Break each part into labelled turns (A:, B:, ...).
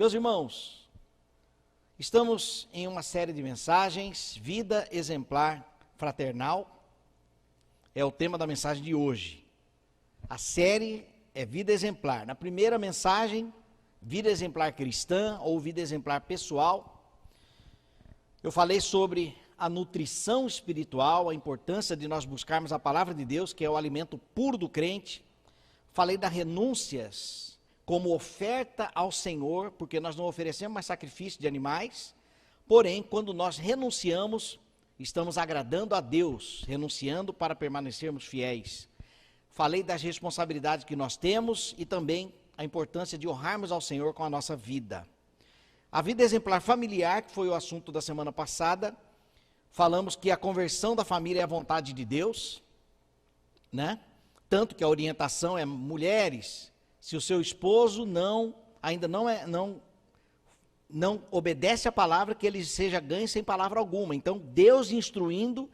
A: Meus irmãos, estamos em uma série de mensagens, Vida Exemplar Fraternal, é o tema da mensagem de hoje. A série é Vida Exemplar. Na primeira mensagem, Vida Exemplar Cristã ou Vida Exemplar Pessoal, eu falei sobre a nutrição espiritual, a importância de nós buscarmos a palavra de Deus, que é o alimento puro do crente. Falei das renúncias como oferta ao Senhor, porque nós não oferecemos mais sacrifício de animais, porém, quando nós renunciamos, estamos agradando a Deus, renunciando para permanecermos fiéis. Falei das responsabilidades que nós temos e também a importância de honrarmos ao Senhor com a nossa vida. A vida exemplar familiar, que foi o assunto da semana passada, falamos que a conversão da família é a vontade de Deus, né? Tanto que a orientação é mulheres, se o seu esposo ainda não obedece a palavra, que ele seja ganho sem palavra alguma. Então, Deus instruindo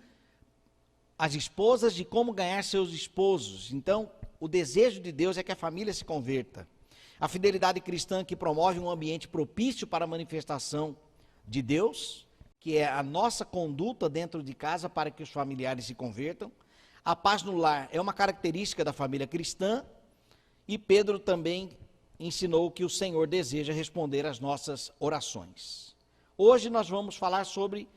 A: as esposas de como ganhar seus esposos. Então, o desejo de Deus é que a família se converta. A fidelidade cristã que promove um ambiente propício para a manifestação de Deus, que é a nossa conduta dentro de casa para que os familiares se convertam. A paz no lar é uma característica da família cristã. E Pedro também ensinou que o Senhor deseja responder às nossas orações. Hoje nós vamos falar sobre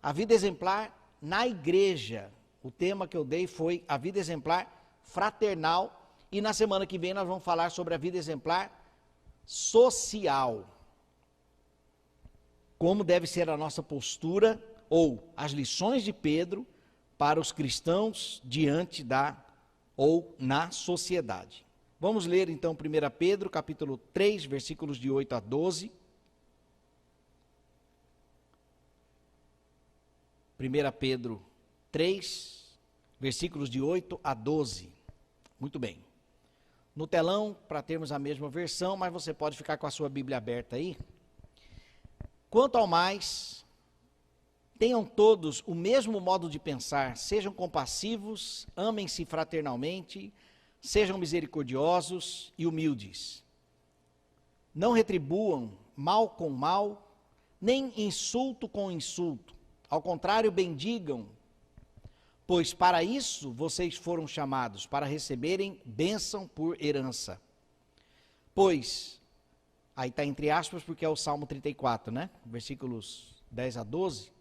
A: a vida exemplar na igreja. O tema que eu dei foi a vida exemplar fraternal. E na semana que vem nós vamos falar sobre a vida exemplar social. Como deve ser a nossa postura ou as lições de Pedro para os cristãos diante ou na sociedade. Vamos ler então 1 Pedro, capítulo 3, versículos de 8 a 12. 1 Pedro 3, versículos de 8 a 12. Muito bem. No telão, para termos a mesma versão, mas você pode ficar com a sua Bíblia aberta aí. Quanto ao mais, tenham todos o mesmo modo de pensar, sejam compassivos, amem-se fraternalmente, sejam misericordiosos e humildes. Não retribuam mal com mal, nem insulto com insulto. Ao contrário, bendigam, pois para isso vocês foram chamados, para receberem bênção por herança. Pois, aí está entre aspas porque é o Salmo 34, né? Versículos 10 a 12.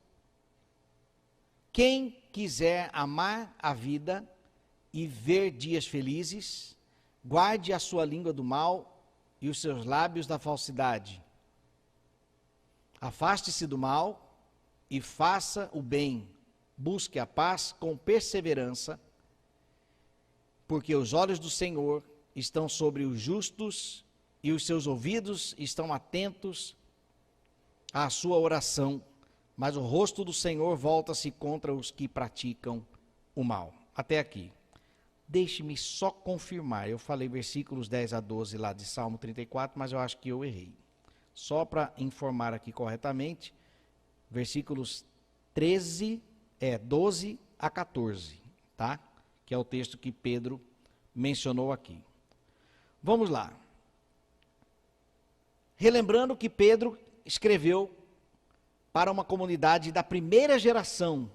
A: Quem quiser amar a vida e ver dias felizes, guarde a sua língua do mal e os seus lábios da falsidade. Afaste-se do mal e faça o bem, busque a paz com perseverança, porque os olhos do Senhor estão sobre os justos e os seus ouvidos estão atentos à sua oração, mas o rosto do Senhor volta-se contra os que praticam o mal. Até aqui. Deixe-me só confirmar, eu falei versículos 10 a 12 lá de Salmo 34, mas eu acho que eu errei. Só para informar aqui corretamente, versículos 12 a 14, tá? Que é o texto que Pedro mencionou aqui. Vamos lá. Relembrando que Pedro escreveu para uma comunidade da primeira geração,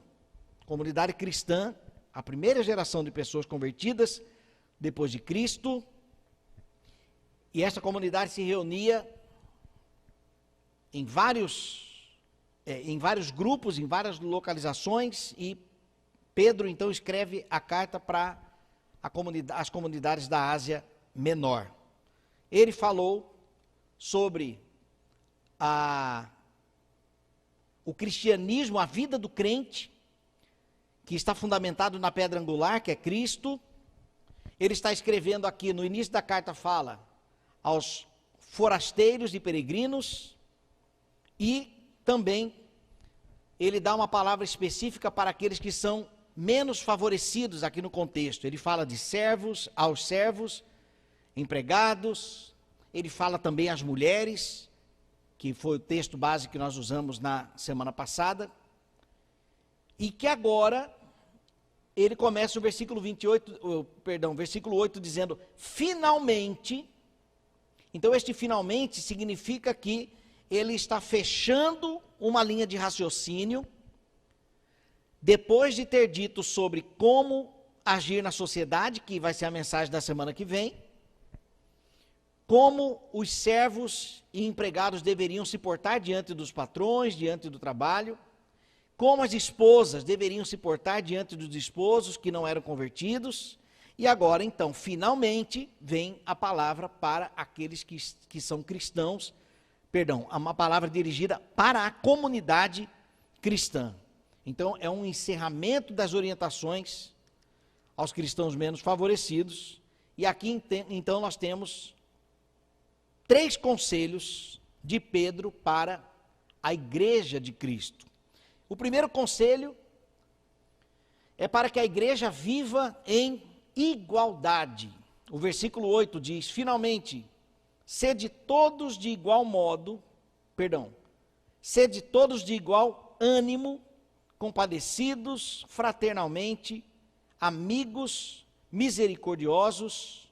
A: comunidade cristã, a primeira geração de pessoas convertidas depois de Cristo, e essa comunidade se reunia em vários grupos, em várias localizações, e Pedro então escreve a carta para as comunidades da Ásia Menor. Ele falou sobre o cristianismo, a vida do crente, que está fundamentado na pedra angular, que é Cristo. Ele está escrevendo aqui, no início da carta fala aos forasteiros e peregrinos, e também ele dá uma palavra específica para aqueles que são menos favorecidos aqui no contexto. Ele fala de servos, aos servos, empregados, ele fala também às mulheres, que foi o texto base que nós usamos na semana passada, e que agora ele começa o versículo 8 dizendo: finalmente, Então, este finalmente significa que ele está fechando uma linha de raciocínio, depois de ter dito sobre como agir na sociedade, que vai ser a mensagem da semana que vem, como os servos e empregados deveriam se portar diante dos patrões, diante do trabalho, como as esposas deveriam se portar diante dos esposos que não eram convertidos. E agora, então, finalmente, vem a palavra para aqueles que são cristãos, perdão, uma palavra dirigida para a comunidade cristã. Então, é um encerramento das orientações aos cristãos menos favorecidos. E aqui, então, nós temos 3 conselhos de Pedro para a igreja de Cristo. O primeiro conselho é para que a igreja viva em igualdade. O versículo 8 diz: finalmente, sede todos de igual ânimo, compadecidos fraternalmente, amigos, misericordiosos,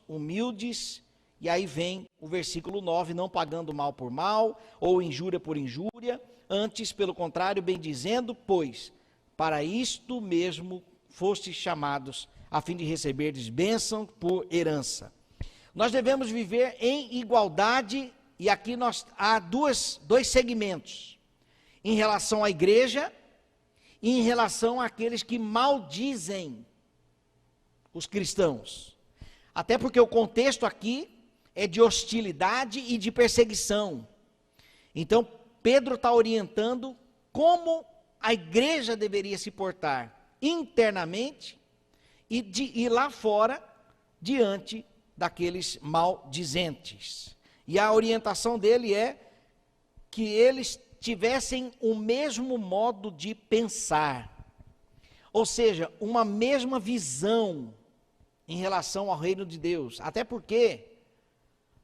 A: humildes. E aí vem o versículo 9, não pagando mal por mal, ou injúria por injúria, antes, pelo contrário, bendizendo, pois para isto mesmo fostes chamados, a fim de receberdes bênção por herança. Nós devemos viver em igualdade, e aqui há dois segmentos, em relação à igreja e em relação àqueles que maldizem os cristãos. Até porque o contexto aqui é de hostilidade e de perseguição. Então, Pedro está orientando como a igreja deveria se portar internamente e lá fora, diante daqueles maldizentes. E a orientação dele é que eles tivessem o mesmo modo de pensar, ou seja, uma mesma visão em relação ao reino de Deus. Até porque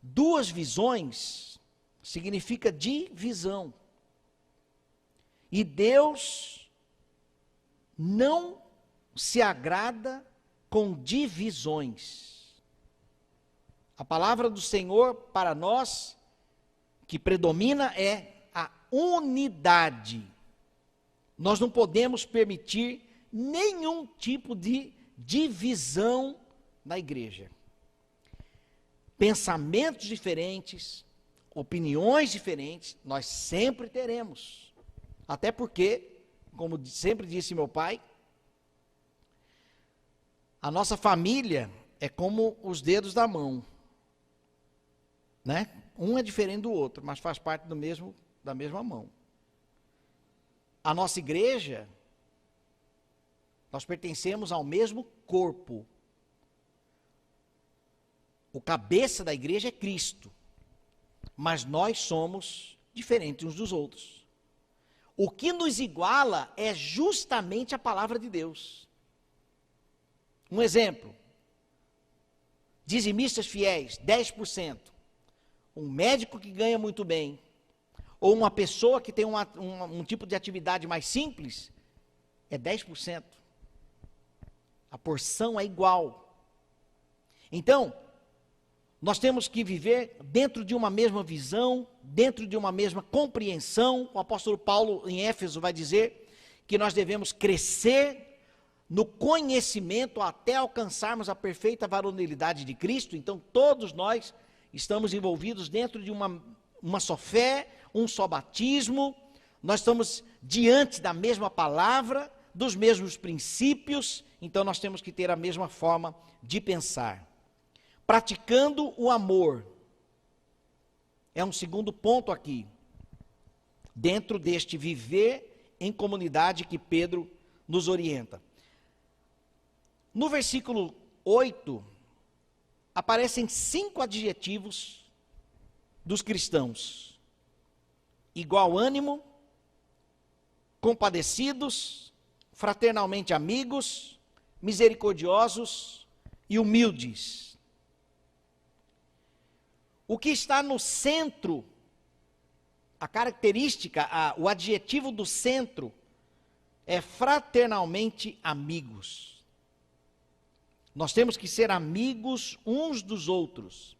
A: 2 visões significa divisão. E Deus não se agrada com divisões. A palavra do Senhor para nós, que predomina, é a unidade. Nós não podemos permitir nenhum tipo de divisão na igreja. Pensamentos diferentes, opiniões diferentes, nós sempre teremos. Até porque, como sempre disse meu pai, a nossa família é como os dedos da mão, né? Um é diferente do outro, mas faz parte da mesma mão. A nossa igreja, nós pertencemos ao mesmo corpo. O cabeça da igreja é Cristo, mas nós somos diferentes uns dos outros. O que nos iguala é justamente a palavra de Deus. Um exemplo: dizimistas fiéis, 10%. Um médico que ganha muito bem, ou uma pessoa que tem um tipo de atividade mais simples, é 10%. A porção é igual. Então, nós temos que viver dentro de uma mesma visão, dentro de uma mesma compreensão. O apóstolo Paulo, em Éfeso, vai dizer que nós devemos crescer no conhecimento até alcançarmos a perfeita varonilidade de Cristo. Então, todos nós estamos envolvidos dentro de uma só fé, um só batismo. Nós estamos diante da mesma palavra, dos mesmos princípios. Então, nós temos que ter a mesma forma de pensar. Praticando o amor é um segundo ponto aqui, dentro deste viver em comunidade que Pedro nos orienta. No versículo 8, aparecem 5 adjetivos dos cristãos: igual ânimo, compadecidos, fraternalmente amigos, misericordiosos e humildes. O que está no centro, a característica, o adjetivo do centro é fraternalmente amigos. Nós temos que ser amigos uns dos outros.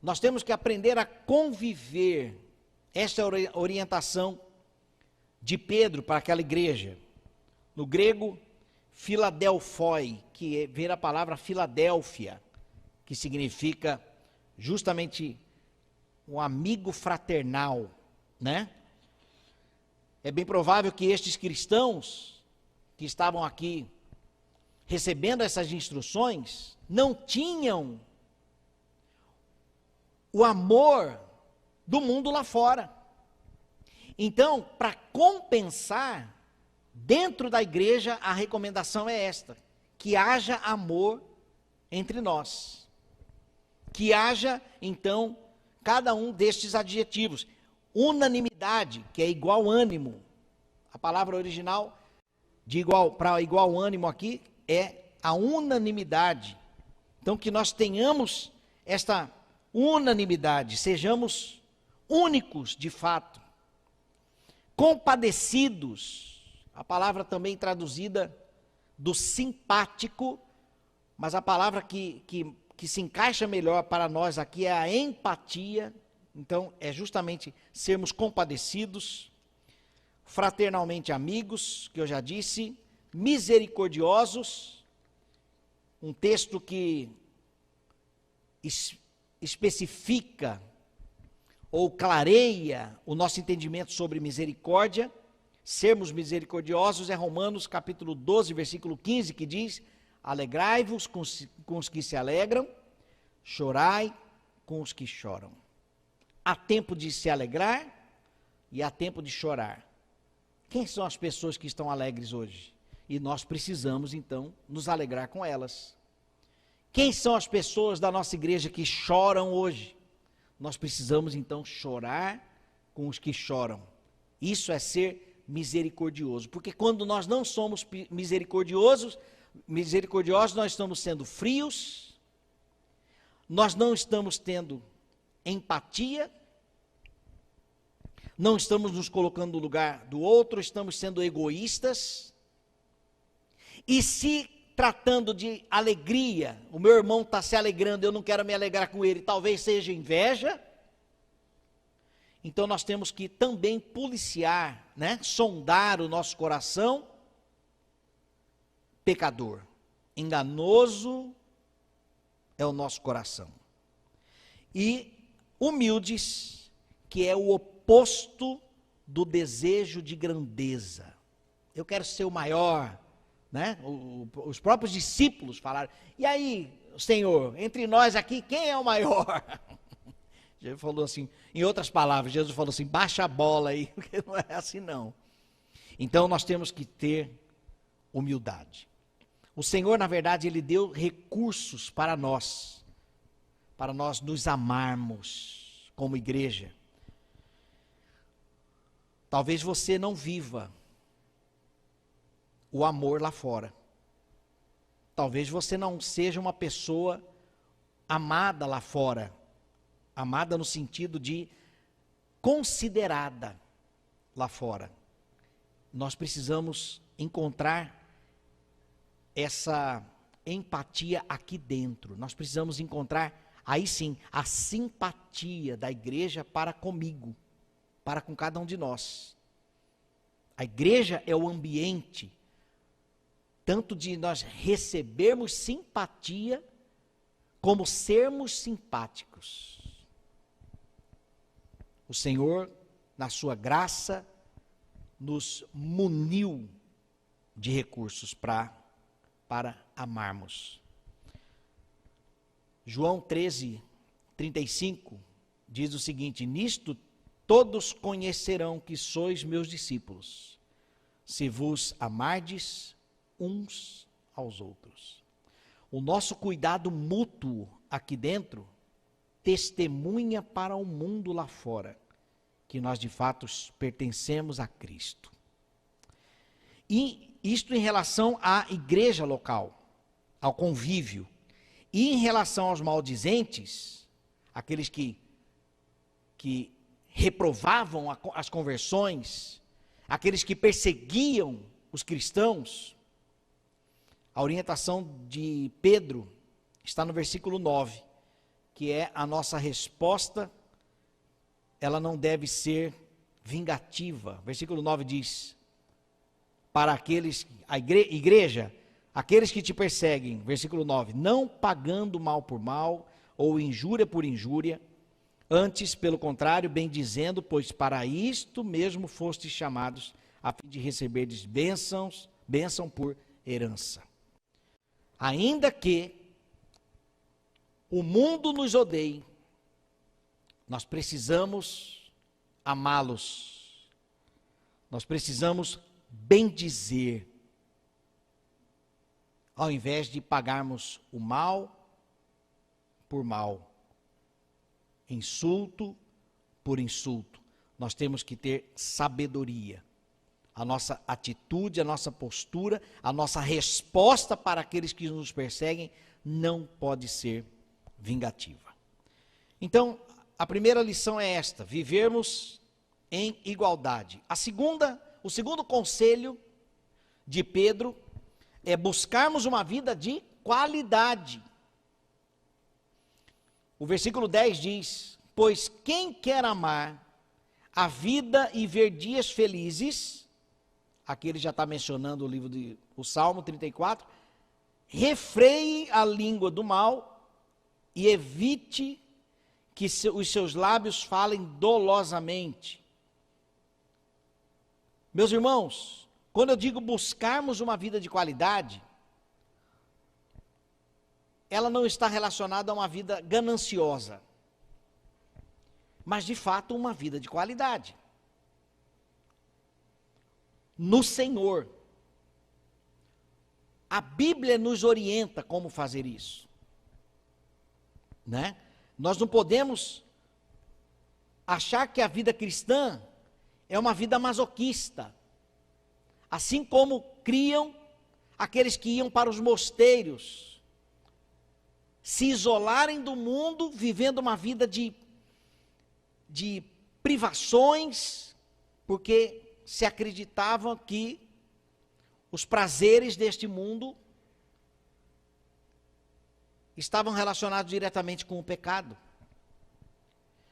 A: Nós temos que aprender a conviver. Esta é a orientação de Pedro para aquela igreja. No grego, Filadelfoi, que vem a palavra Filadélfia, que significa justamente um amigo fraternal, né? É bem provável que estes cristãos que estavam aqui recebendo essas instruções não tinham o amor do mundo lá fora. Então, para compensar, dentro da igreja, a recomendação é esta: que haja amor entre nós. Que haja, então, cada um destes adjetivos. Unanimidade, que é igual ânimo. A palavra original para igual ânimo aqui é a unanimidade. Então, que nós tenhamos esta unanimidade, sejamos únicos de fato. Compadecidos, a palavra também traduzida do simpático, mas a palavra que se encaixa melhor para nós aqui é a empatia. Então, é justamente sermos compadecidos, fraternalmente amigos, que eu já disse, misericordiosos, um texto que especifica ou clareia o nosso entendimento sobre misericórdia. Sermos misericordiosos é Romanos capítulo 12, versículo 15, que diz: alegrai-vos com os que se alegram, chorai com os que choram. Há tempo de se alegrar e há tempo de chorar. Quem são as pessoas que estão alegres hoje? E nós precisamos, então, nos alegrar com elas. Quem são as pessoas da nossa igreja que choram hoje? Nós precisamos, então, chorar com os que choram. Isso é ser misericordioso. Porque quando nós não somos misericordiosos, nós estamos sendo frios, nós não estamos tendo empatia, não estamos nos colocando no lugar do outro, estamos sendo egoístas. E se tratando de alegria, o meu irmão está se alegrando, eu não quero me alegrar com ele, talvez seja inveja. Então nós temos que também policiar, né? Sondar o nosso coração pecador. Enganoso é o nosso coração. E humildes, que é o oposto do desejo de grandeza. Eu quero ser o maior, né? Os próprios discípulos falaram: e aí, Senhor, entre nós aqui, quem é o maior? Jesus falou assim, em outras palavras, Jesus falou assim: baixa a bola aí, porque não é assim não. Então nós temos que ter humildade. O Senhor, na verdade, Ele deu recursos para nós nos amarmos como igreja. Talvez você não viva o amor lá fora. Talvez você não seja uma pessoa amada lá fora. Amada no sentido de considerada lá fora. Nós precisamos encontrar essa empatia aqui dentro. Nós precisamos encontrar, aí sim, a simpatia da igreja para comigo, para com cada um de nós. A igreja é o ambiente, tanto de nós recebermos simpatia, como sermos simpáticos. O Senhor, na sua graça, nos muniu de recursos para amarmos. João 13:35 diz o seguinte: nisto todos conhecerão que sois meus discípulos, se vos amardes uns aos outros. O nosso cuidado mútuo aqui dentro testemunha para o mundo lá fora que nós de fato pertencemos a Cristo. E isto em relação à igreja local, ao convívio. E em relação aos maldizentes, aqueles que reprovavam as conversões, aqueles que perseguiam os cristãos, A orientação de Pedro está no versículo 9, que é a nossa resposta, ela não deve ser vingativa. Versículo 9 diz, para aqueles, a igreja, aqueles que te perseguem, versículo 9, não pagando mal por mal, ou injúria por injúria, antes, pelo contrário, bem dizendo, pois para isto mesmo fostes chamados, a fim de receberdes bênção por herança. Ainda que o mundo nos odeie, nós precisamos amá-los, nós precisamos bendizer, ao invés de pagarmos o mal por mal, insulto por insulto. Nós temos que ter sabedoria. A nossa atitude, a nossa postura, a nossa resposta para aqueles que nos perseguem não pode ser vingativa. Então, a primeira lição é esta: vivermos em igualdade. O segundo conselho de Pedro é buscarmos uma vida de qualidade. O versículo 10 diz, pois quem quer amar a vida e ver dias felizes, aqui ele já está mencionando o Salmo 34, refreie a língua do mal e evite que os seus lábios falem dolosamente. Meus irmãos, quando eu digo buscarmos uma vida de qualidade, ela não está relacionada a uma vida gananciosa, mas de fato uma vida de qualidade. No Senhor. A Bíblia nos orienta como fazer isso. Né? Nós não podemos achar que a vida cristã é uma vida masoquista. Assim como criam aqueles que iam para os mosteiros, se isolarem do mundo, vivendo uma vida de privações, porque se acreditavam que os prazeres deste mundo estavam relacionados diretamente com o pecado.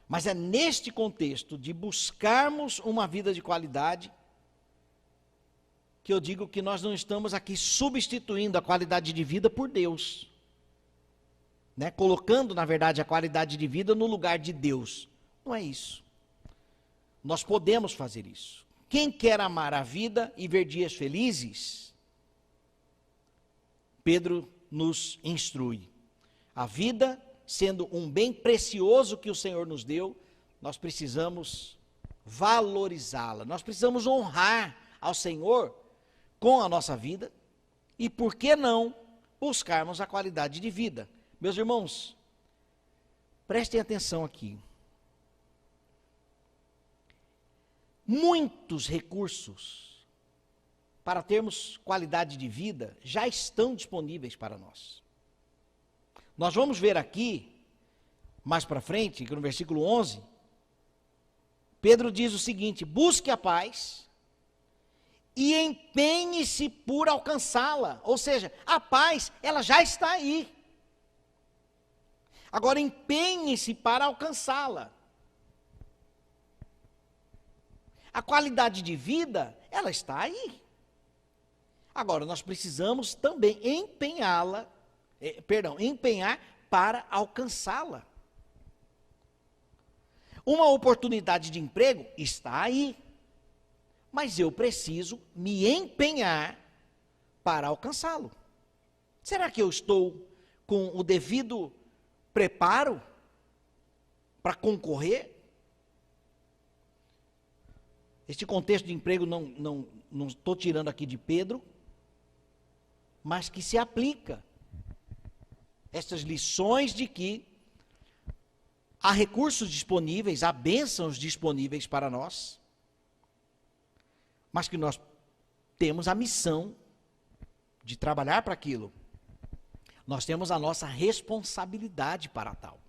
A: Mas é neste contexto de buscarmos uma vida de qualidade que eu digo que nós não estamos aqui substituindo a qualidade de vida por Deus, né? Colocando, na verdade, a qualidade de vida no lugar de Deus. Não é isso. Nós podemos fazer isso. Quem quer amar a vida e ver dias felizes, Pedro nos instrui. A vida, sendo um bem precioso que o Senhor nos deu, nós precisamos valorizá-la. Nós precisamos honrar ao Senhor com a nossa vida e, por que não, buscarmos a qualidade de vida. Meus irmãos, prestem atenção aqui. Muitos recursos para termos qualidade de vida já estão disponíveis para nós. Nós vamos ver aqui, mais para frente, que no versículo 11, Pedro diz o seguinte: busque a paz e empenhe-se por alcançá-la. Ou seja, a paz, ela já está aí. Agora empenhe-se para alcançá-la. A qualidade de vida, ela está aí. Agora, nós precisamos também empenhar para alcançá-la. Uma oportunidade de emprego está aí, mas eu preciso me empenhar para alcançá-lo. Será que eu estou com o devido preparo para concorrer? Este contexto de emprego não estou tirando aqui de Pedro, mas que se aplica. Estas lições de que há recursos disponíveis, há bênçãos disponíveis para nós, mas que nós temos a missão de trabalhar para aquilo. Nós temos a nossa responsabilidade para tal.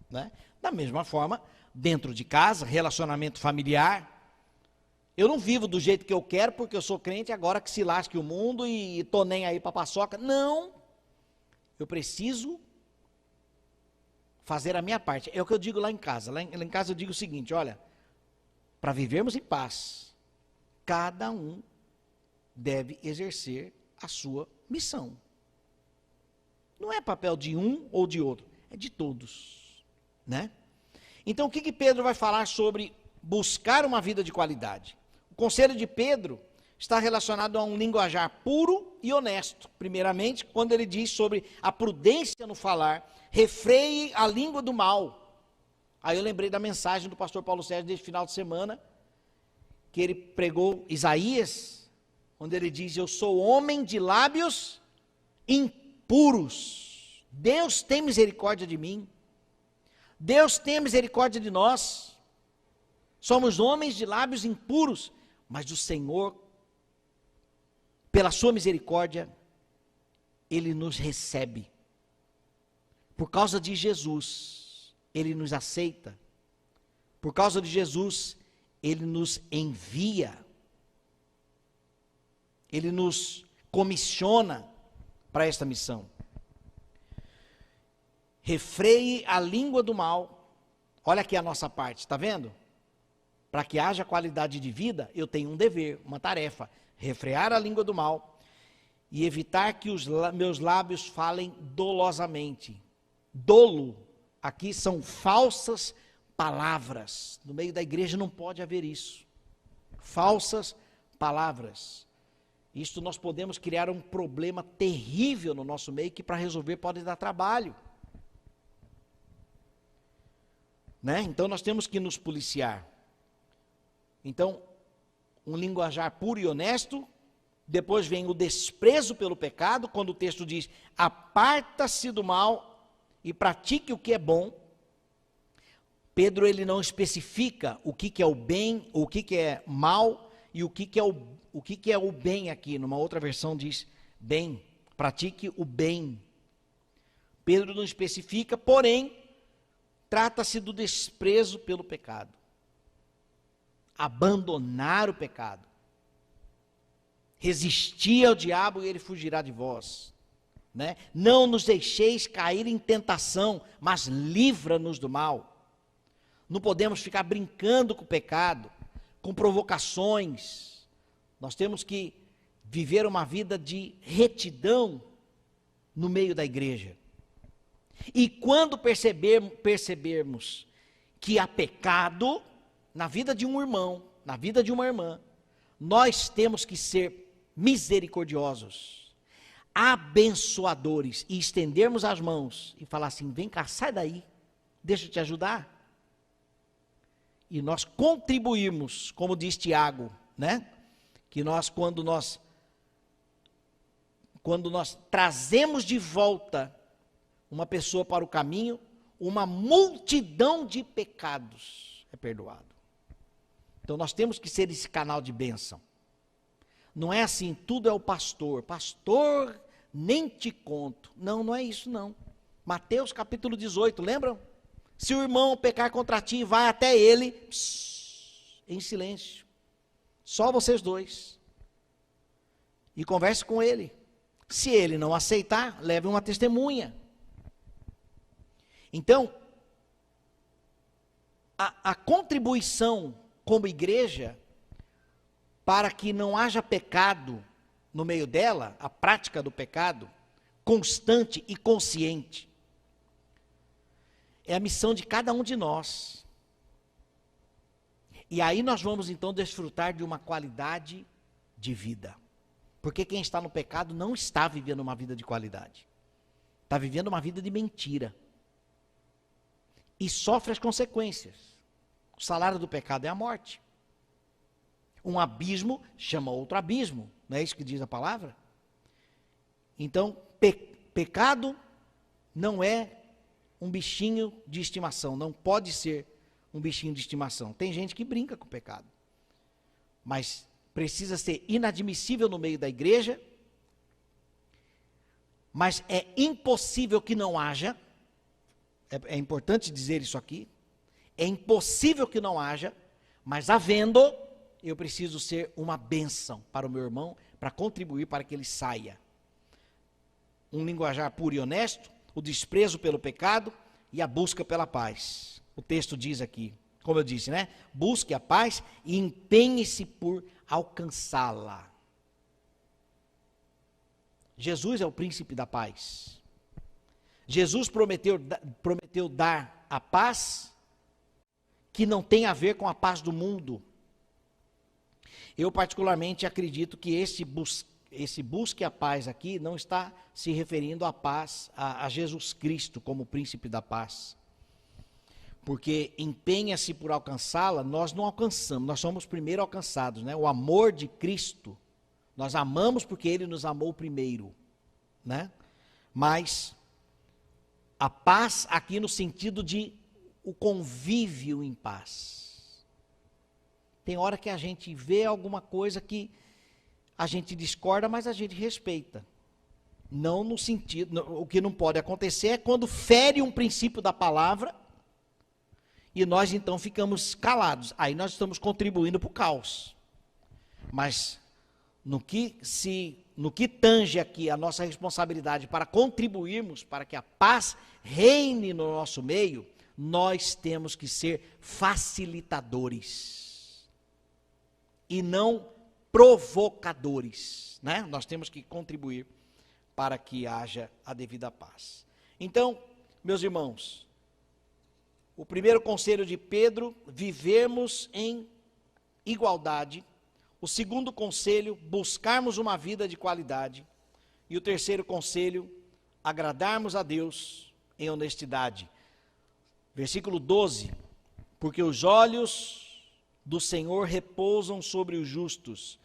A: Né? Da mesma forma, dentro de casa, relacionamento familiar, Eu não vivo do jeito que eu quero, porque eu sou crente, agora que se lasque o mundo e tô nem aí para paçoca. Não. Eu preciso fazer a minha parte. É o que eu digo lá em casa. Lá em casa eu digo o seguinte, olha, para vivermos em paz, cada um deve exercer a sua missão. Não é papel de um ou de outro, é de todos, né? Então, o que Pedro vai falar sobre buscar uma vida de qualidade? O conselho de Pedro está relacionado a um linguajar puro e honesto. Primeiramente, quando ele diz sobre a prudência no falar, refreie a língua do mal. Aí eu lembrei da mensagem do pastor Paulo Sérgio deste final de semana, que ele pregou Isaías, onde ele diz, eu sou homem de lábios impuros. Deus tem misericórdia de mim. Deus tem misericórdia de nós. Somos homens de lábios impuros, mas o Senhor, pela sua misericórdia, Ele nos recebe. Por causa de Jesus, Ele nos aceita. Por causa de Jesus, Ele nos envia. Ele nos comissiona para esta missão. Refreie a língua do mal. Olha aqui a nossa parte, está vendo? Para que haja qualidade de vida, eu tenho um dever, uma tarefa. Refrear a língua do mal e evitar que os meus lábios falem dolosamente. Dolo, aqui são falsas palavras. No meio da igreja não pode haver isso. Falsas palavras. Isto nós podemos criar um problema terrível no nosso meio, que para resolver pode dar trabalho. Né? Então nós temos que nos policiar. Então, um linguajar puro e honesto. Depois vem o desprezo pelo pecado, quando o texto diz, aparta-se do mal e pratique o que é bom. Pedro, ele não especifica o que é o bem, o que é mal, e o que é o bem aqui. Numa outra versão diz, bem, pratique o bem. Pedro não especifica, porém, trata-se do desprezo pelo pecado. Abandonar o pecado. Resistir ao diabo e ele fugirá de vós. Né? Não nos deixeis cair em tentação, mas livra-nos do mal. Não podemos ficar brincando com o pecado, com provocações. Nós temos que viver uma vida de retidão no meio da igreja. E quando percebermos que há pecado na vida de um irmão, na vida de uma irmã, nós temos que ser misericordiosos, abençoadores, e estendermos as mãos e falar assim, vem cá, sai daí, deixa eu te ajudar. E nós contribuirmos, como diz Tiago, né? Que quando nós trazemos de volta uma pessoa para o caminho, uma multidão de pecados é perdoado. Então nós temos que ser esse canal de bênção. Não é assim, tudo é o pastor. Pastor, nem te conto. Não, não é isso não. Mateus capítulo 18, lembram? Se o irmão pecar contra ti, vai até ele, em silêncio. Só vocês dois. E converse com ele. Se ele não aceitar, leve uma testemunha. Então, a contribuição como igreja, para que não haja pecado no meio dela, a prática do pecado, constante e consciente, é a missão de cada um de nós. E aí nós vamos então desfrutar de uma qualidade de vida. Porque quem está no pecado não está vivendo uma vida de qualidade. Está vivendo uma vida de mentira. E sofre as consequências. O salário do pecado é a morte. Um abismo chama outro abismo. Não é isso que diz a palavra? Então, pecado não é um bichinho de estimação. Não pode ser um bichinho de estimação. Tem gente que brinca com o pecado. Mas precisa ser inadmissível no meio da igreja. Mas é impossível que não haja. É importante dizer isso aqui. É impossível que não haja, mas havendo, eu preciso ser uma bênção para o meu irmão, para contribuir para que ele saia. Um linguajar puro e honesto, o desprezo pelo pecado e a busca pela paz. O texto diz aqui, como eu disse, né? Busque a paz e empenhe-se por alcançá-la. Jesus é o príncipe da paz. Jesus prometeu dar a paz que não tem a ver com a paz do mundo. Eu particularmente acredito que esse busque a paz aqui não está se referindo à paz, a Jesus Cristo como príncipe da paz. Porque empenha-se por alcançá-la, nós não alcançamos, nós somos primeiro alcançados, né? O amor de Cristo, nós amamos porque Ele nos amou primeiro, né? Mas a paz aqui no sentido de o convívio em paz. Tem hora que a gente vê alguma coisa que a gente discorda, mas a gente respeita. Não no sentido, o que não pode acontecer é quando fere um princípio da palavra e nós então ficamos calados. Aí nós estamos contribuindo para o caos. Mas no que tange aqui a nossa responsabilidade para contribuirmos para que a paz reine no nosso meio, nós temos que ser facilitadores e não provocadores, né? Nós temos que contribuir para que haja a devida paz. Então, meus irmãos, o primeiro conselho de Pedro, vivermos em igualdade. O segundo conselho, buscarmos uma vida de qualidade. E o terceiro conselho, agradarmos a Deus em honestidade. Versículo 12, porque os olhos do Senhor repousam sobre os justos,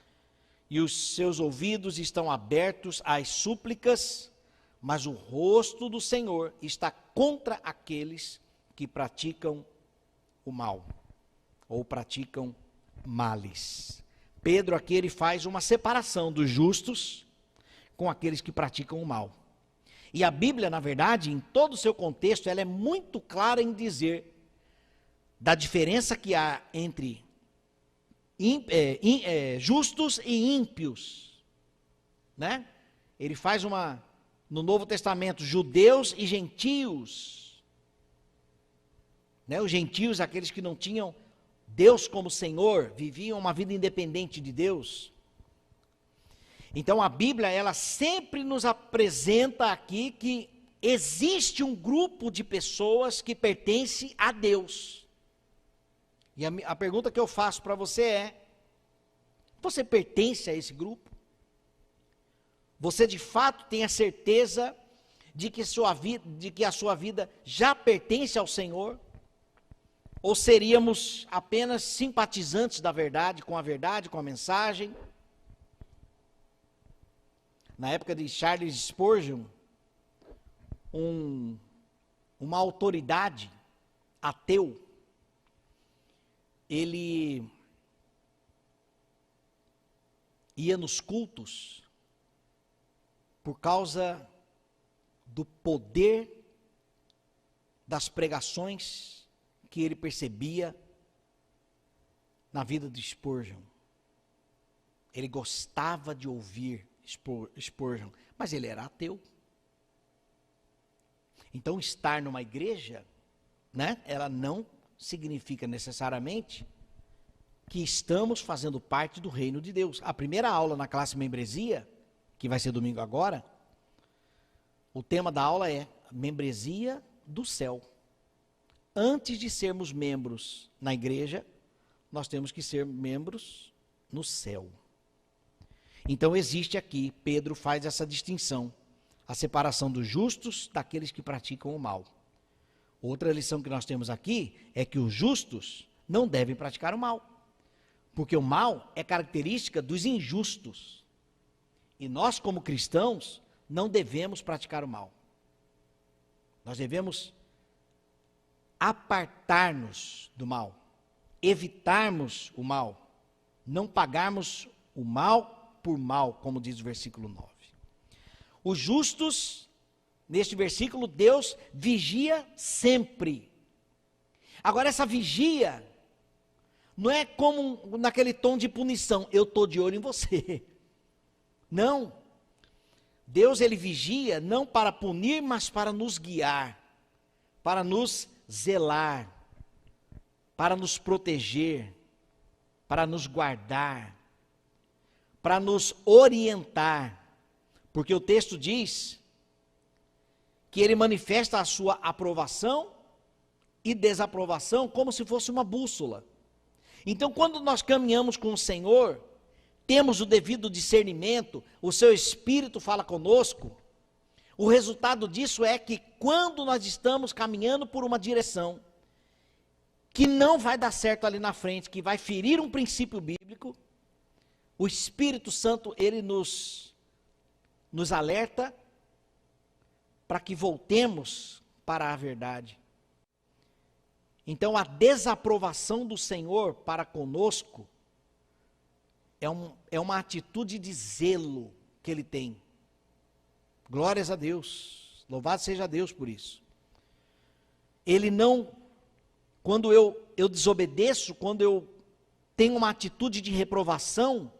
A: e os seus ouvidos estão abertos às súplicas, mas o rosto do Senhor está contra aqueles que praticam o mal, ou praticam males. Pedro aqui ele faz uma separação dos justos com aqueles que praticam o mal. E a Bíblia, na verdade, em todo o seu contexto, ela é muito clara em dizer da diferença que há entre justos e ímpios, né? Ele faz no Novo Testamento, judeus e gentios, né? Os gentios, aqueles que não tinham Deus como Senhor, viviam uma vida independente de Deus. Então a Bíblia, ela sempre nos apresenta aqui que existe um grupo de pessoas que pertence a Deus. E a pergunta que eu faço para você é: você pertence a esse grupo? Você de fato tem a certeza de que a sua vida já pertence ao Senhor? Ou seríamos apenas simpatizantes da verdade, com a mensagem? Na época de Charles Spurgeon, uma autoridade ateu, ele ia nos cultos por causa do poder das pregações que ele percebia na vida de Spurgeon. Ele gostava de ouvir Spurgeon, mas ele era ateu. Então estar numa igreja, né, ela não significa necessariamente que estamos fazendo parte do reino de Deus. A primeira aula na classe membresia, que vai ser domingo agora, o tema da aula é membresia do céu. Antes de sermos membros na igreja, nós temos que ser membros no céu. Então existe aqui, Pedro faz essa distinção, a separação dos justos daqueles que praticam o mal. Outra lição que nós temos aqui é que os justos não devem praticar o mal, porque o mal é característica dos injustos. E nós, como cristãos, não devemos praticar o mal. Nós devemos apartar-nos do mal, evitarmos o mal, não pagarmos o mal por mal, como diz o versículo 9. Os justos, neste versículo, Deus vigia sempre. Agora, essa vigia Não é como naquele tom de punição, eu estou de olho em você. Não. Deus, ele vigia não para punir, mas para nos guiar, para nos zelar, para nos proteger, para nos guardar, para nos orientar. Porque o texto diz que ele manifesta a sua aprovação e desaprovação como se fosse uma bússola. Então, quando nós caminhamos com o Senhor, temos o devido discernimento, o seu Espírito fala conosco, o resultado disso é que quando nós estamos caminhando por uma direção que não vai dar certo ali na frente, que vai ferir um princípio bíblico, o Espírito Santo, ele nos alerta para que voltemos para a verdade. Então, a desaprovação do Senhor para conosco é uma atitude de zelo que ele tem. Glórias a Deus, louvado seja Deus por isso. Ele não, quando eu desobedeço, quando eu tenho uma atitude de reprovação,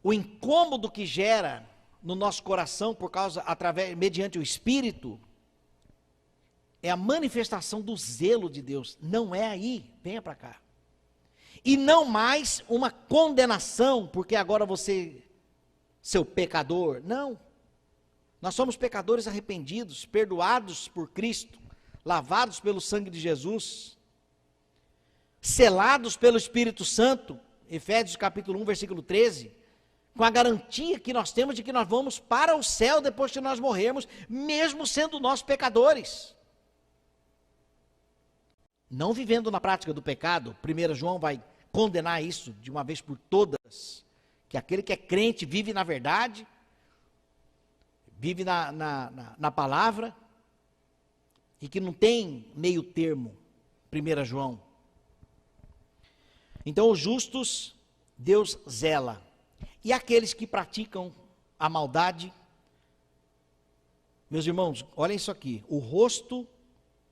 A: o incômodo que gera no nosso coração mediante o Espírito, é a manifestação do zelo de Deus. Não é aí, venha para cá. E não mais uma condenação, porque agora você, seu pecador. Não. Nós somos pecadores arrependidos, perdoados por Cristo, lavados pelo sangue de Jesus, selados pelo Espírito Santo, Efésios capítulo 1, versículo 13, com a garantia que nós temos de que nós vamos para o céu depois que nós morrermos, mesmo sendo nós pecadores. Não vivendo na prática do pecado, 1 João vai condenar isso de uma vez por todas, que aquele que é crente vive na verdade, vive na palavra, e que não tem meio termo, 1 João. Então os justos, Deus zela, e aqueles que praticam a maldade, meus irmãos, olhem isso aqui, o rosto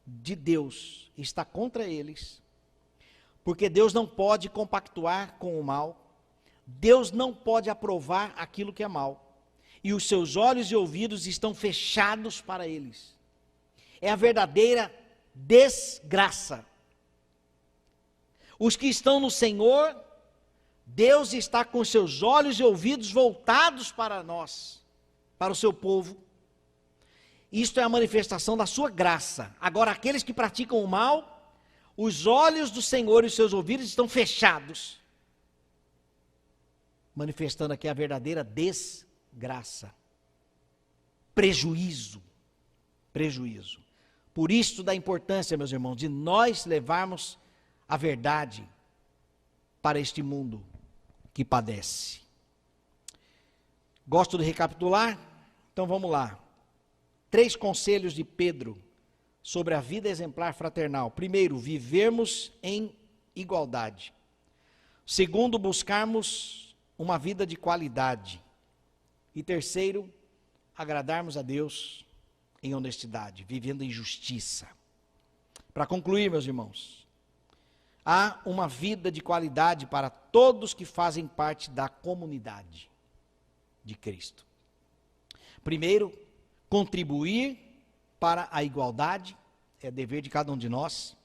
A: de Deus está contra eles, porque Deus não pode compactuar com o mal, Deus não pode aprovar aquilo que é mal, e os seus olhos e ouvidos estão fechados para eles. É a verdadeira desgraça. Os que estão no Senhor, Deus está com seus olhos e ouvidos voltados para nós, para o seu povo. Isto é a manifestação da sua graça. Agora, aqueles que praticam o mal, os olhos do Senhor e os seus ouvidos estão fechados, manifestando aqui a verdadeira desgraça, prejuízo. Por isso da importância, meus irmãos, de nós levarmos a verdade para este mundo que padece. Gosto de recapitular? Então vamos lá. 3 conselhos de Pedro sobre a vida exemplar fraternal. Primeiro, vivermos em igualdade. Segundo, buscarmos uma vida de qualidade. E terceiro, agradarmos a Deus em honestidade, vivendo em justiça. Para concluir, meus irmãos, há uma vida de qualidade para todos que fazem parte da comunidade de Cristo. Primeiro, contribuir para a igualdade, é dever de cada um de nós.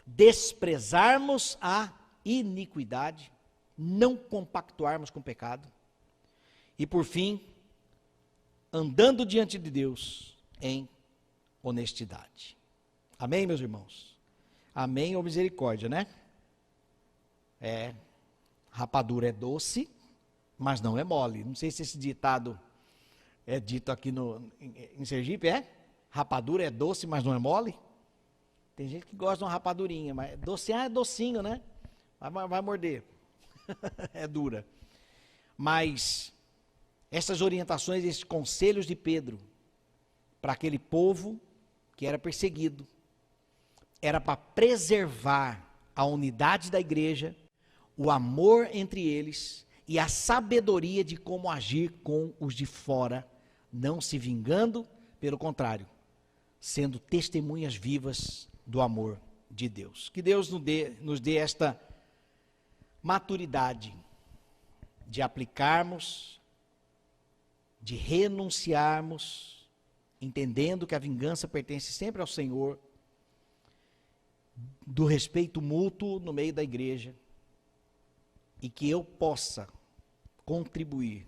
A: Desprezarmos a iniquidade, não compactuarmos com o pecado. E por fim, andando diante de Deus em honestidade. Amém, meus irmãos? Amém ou misericórdia, né? Rapadura é doce, mas não é mole. Não sei se esse ditado é dito aqui em Sergipe, Rapadura é doce, mas não é mole? Tem gente que gosta de uma rapadurinha, mas doce, é docinho, né? Vai morder. É dura. Mas essas orientações, esses conselhos de Pedro, para aquele povo que era perseguido, era para preservar a unidade da igreja, o amor entre eles e a sabedoria de como agir com os de fora, não se vingando, pelo contrário, sendo testemunhas vivas do amor de Deus. Que Deus nos dê esta maturidade de aplicarmos, de renunciarmos, entendendo que a vingança pertence sempre ao Senhor, do respeito mútuo no meio da igreja, e que eu possa contribuir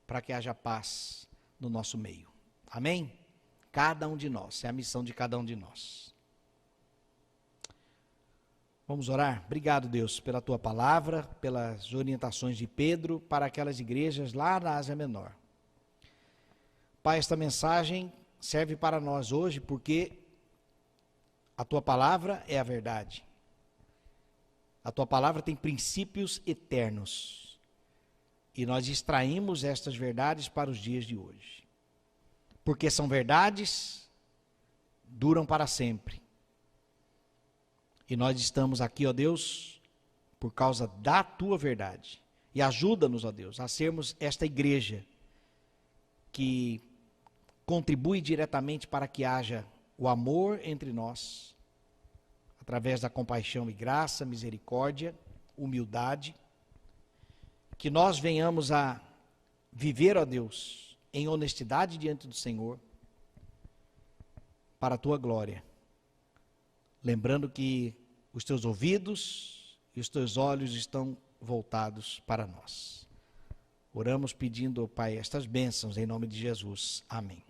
A: para que haja paz no nosso meio. Amém? Cada um de nós, é a missão de cada um de nós. Vamos orar? Obrigado, Deus, pela tua palavra, pelas orientações de Pedro para aquelas igrejas lá na Ásia Menor. Pai, esta mensagem serve para nós hoje porque a tua palavra é a verdade. A tua palavra tem princípios eternos. E nós extraímos estas verdades para os dias de hoje. Porque são verdades, duram para sempre. E nós estamos aqui, ó Deus, por causa da tua verdade. E ajuda-nos, ó Deus, a sermos esta igreja que contribui diretamente para que haja o amor entre nós, através da compaixão e graça, misericórdia, humildade, que nós venhamos a viver, ó Deus, em honestidade diante do Senhor, para a tua glória. Lembrando que os teus ouvidos e os teus olhos estão voltados para nós. Oramos pedindo, Pai, estas bênçãos em nome de Jesus. Amém.